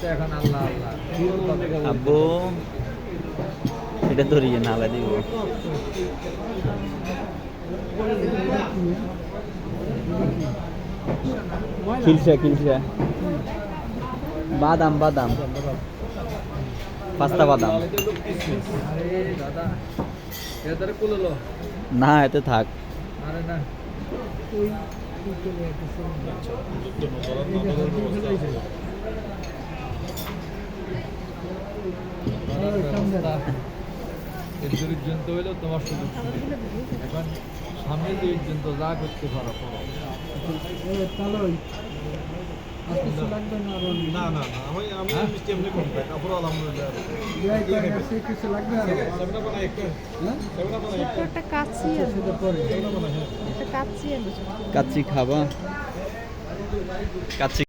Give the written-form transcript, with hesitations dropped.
এখন আল্লাহ আল্লাহ আব্বু এটা ধরিয়ে নালা দিব খিলছে বাদাম পাস্তা বাদাম না এতে থাক পর্যন্ত হইলো তোমার সুযোগ এখন সামনে পর্যন্ত যা করতে পারো কাচ্চি খাবা কাচ্চি